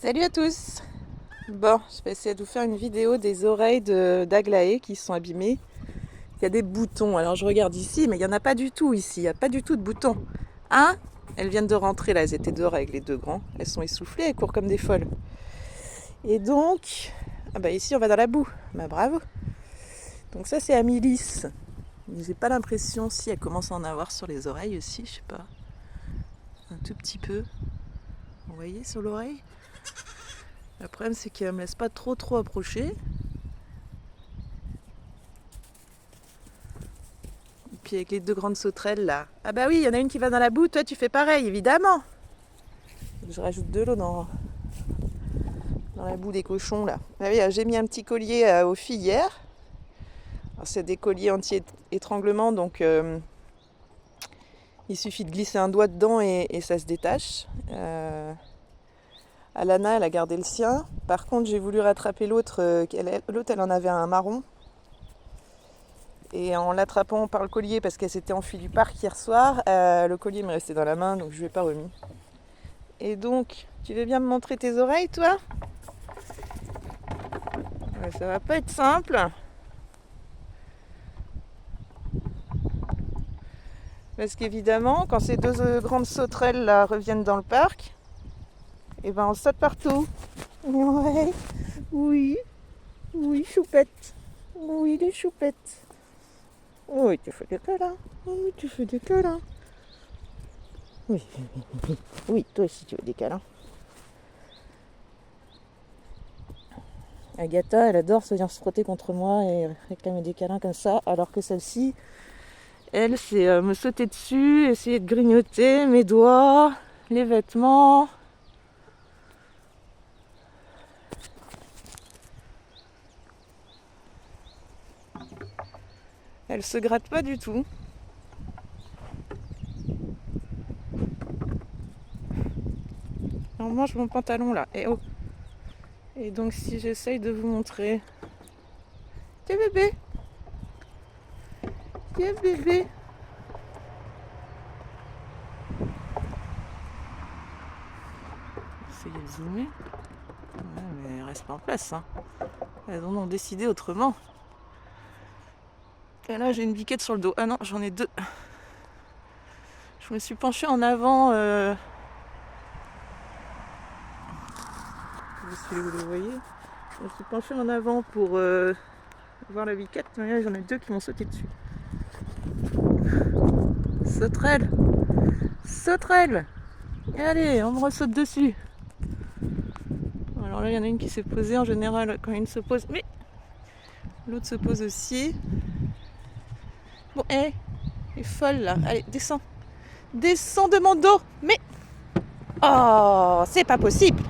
Salut à tous. Bon, je vais essayer de vous faire une vidéo des oreilles d'Aglaé qui sont abîmées. Il y a des boutons, alors je regarde ici, mais il n'y en a pas du tout ici, il n'y a pas du tout de boutons. Hein? Elles viennent de rentrer là, elles étaient dehors avec les deux grands. Elles sont essoufflées, elles courent comme des folles. Et donc, ah bah ici on va dans la boue. Bah bravo. Donc ça c'est Amélis. J'ai pas l'impression si elle commence à en avoir sur les oreilles aussi, je sais pas. Un tout petit peu. Vous voyez sur l'oreille? Le problème c'est qu'elle me laisse pas trop approcher. Puis avec les deux grandes sauterelles là. Ah bah oui, il y en a une qui va dans la boue, toi tu fais pareil, évidemment. Je rajoute de l'eau dans la boue des cochons là. Ah oui, j'ai mis un petit collier aux filles hier. Alors, c'est des colliers anti-étranglement, donc il suffit de glisser un doigt dedans et ça se détache. Alana, elle a gardé le sien. Par contre, j'ai voulu rattraper l'autre. L'autre, elle en avait un marron. Et en l'attrapant par le collier, parce qu'elle s'était enfuie du parc hier soir, le collier m'est resté dans la main, donc je ne lui ai pas remis. Et donc, tu veux bien me montrer tes oreilles, toi? Ouais, ça va pas être simple. Parce qu'évidemment, quand ces deux grandes sauterelles là reviennent dans le parc, et ben on saute partout. Ouais, oui, oui, choupette. Oui, les choupettes. Oui, tu fais des câlins. Oui, tu fais des câlins. Oui, oui, toi aussi tu veux des câlins. Agatha, elle adore se venir se frotter contre moi et réclamer des câlins comme ça, alors que celle-ci, elle, c'est me sauter dessus, essayer de grignoter mes doigts, les vêtements. Elle se gratte pas du tout. On mange mon pantalon là. Et oh. Et donc si j'essaye de vous montrer. Tiens bébé. Tiens bébé. Essayer de zoomer. Ouais, mais elles restent pas en place. Hein. Elles en ont décidé autrement. Et là j'ai une biquette sur le dos. Ah non, j'en ai deux. Je me suis penchée en avant. Si vous le voyez. Je me suis penchée en avant pour voir la biquette. Mais là j'en ai deux qui m'ont sauté dessus. Sauterelle. Sauterelle. Allez, on me ressaute dessus. Alors là, il y en a une qui s'est posée. En général, quand une se pose... Mais l'autre se pose aussi. Bon, elle est folle là. Allez, descends. Descends de mon dos. Mais... Oh, c'est pas possible.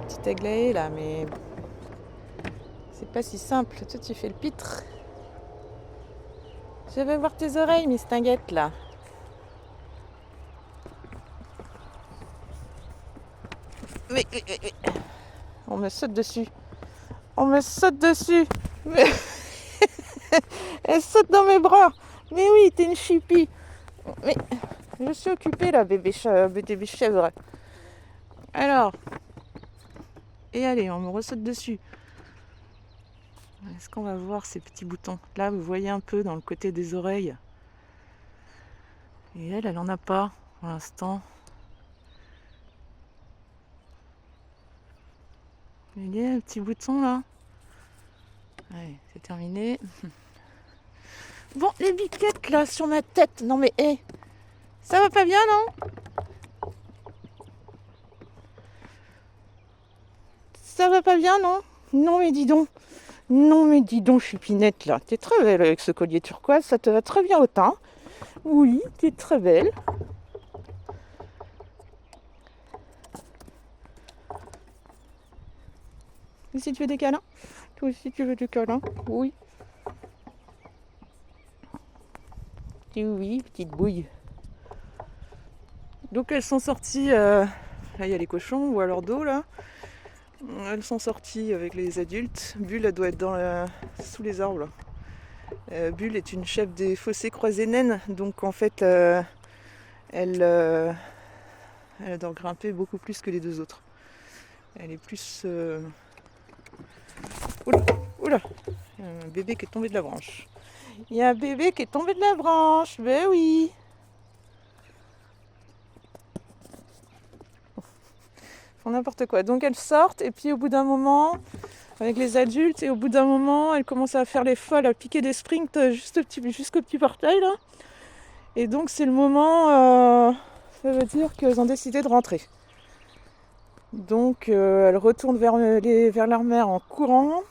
Petite Aglaé là, mais... C'est pas si simple. Toi, tu fais le pitre. Je vais voir tes oreilles, Miss Tinguette là. Oui. On me saute dessus. On me saute dessus. Mais... Elle saute dans mes bras. Mais oui, t'es une chipie. Mais je suis occupée là, bébé chèvre. Alors. Et allez, on me ressaute dessus. Est-ce qu'on va voir ces petits boutons? Là, vous voyez un peu dans le côté des oreilles. Et elle en a pas pour l'instant. Il y a un petit bouton là. Allez, c'est terminé. Bon, les biquettes là sur ma tête. Non mais hé, ça va pas bien non? Ça va pas bien non? Non mais dis donc. Non mais dis donc, chupinette là. T'es très belle avec ce collier turquoise, ça te va très bien au teint. Oui, t'es très belle. Et si tu veux des câlins? Toi aussi tu veux des câlins? Oui. Oui, petite bouille. Donc elles sont sorties, là il y a les cochons ou à leur dos là. Elles sont sorties avec les adultes. Bulle elle doit être sous les arbres là. Bulle est une chef des fossés croisés naines, donc en fait elle adore grimper beaucoup plus que les deux autres. Elle est plus... Oula, oula, il y a un bébé qui est tombé de la branche. Il y a un bébé qui est tombé de la branche, ben oui. Font n'importe quoi. Donc elles sortent et puis au bout d'un moment, avec les adultes, et au bout d'un moment, elles commencent à faire les folles, à piquer des sprints jusqu'au petit portail là. Et donc c'est le moment, ça veut dire qu'elles ont décidé de rentrer. Donc elles retournent vers leur mère en courant.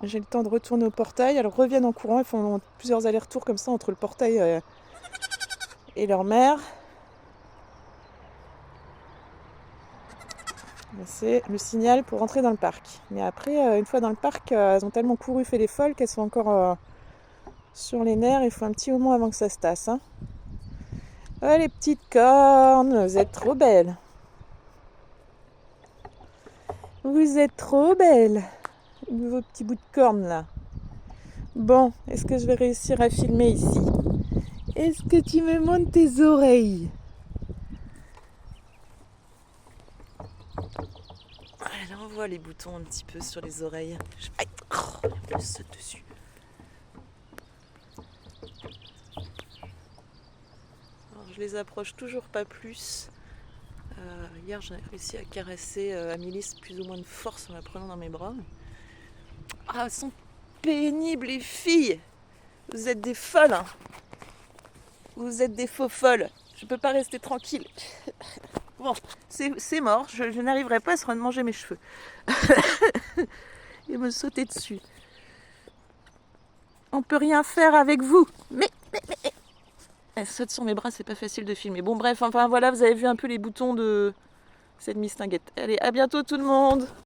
J'ai le temps de retourner au portail. Elles reviennent en courant. Elles font plusieurs allers-retours comme ça entre le portail et leur mère. C'est le signal pour rentrer dans le parc. Mais après, une fois dans le parc, elles ont tellement couru, fait les folles qu'elles sont encore sur les nerfs. Il faut un petit moment avant que ça se tasse. Hein. Oh, les petites cornes, vous êtes trop belles. Vous êtes trop belles. Vos petits bouts de cornes là. Bon, est-ce que je vais réussir à filmer ici? Est-ce que tu me montres tes oreilles? Là on voit les boutons un petit peu sur les oreilles. Aïe, je saute dessus. Alors, je les approche toujours pas plus. Hier j'ai réussi à caresser Amélis plus ou moins de force en la prenant dans mes bras. Ah, elles sont pénibles les filles. Vous êtes des folles. Hein. Vous êtes des faux folles. Je peux pas rester tranquille. Bon, c'est mort. Je n'arriverai pas à se manger mes cheveux. Et me sauter dessus. On peut rien faire avec vous. Mais. Elle saute sur mes bras, c'est pas facile de filmer. Bon bref, enfin voilà, vous avez vu un peu les boutons de cette mistinguette. Allez, à bientôt tout le monde.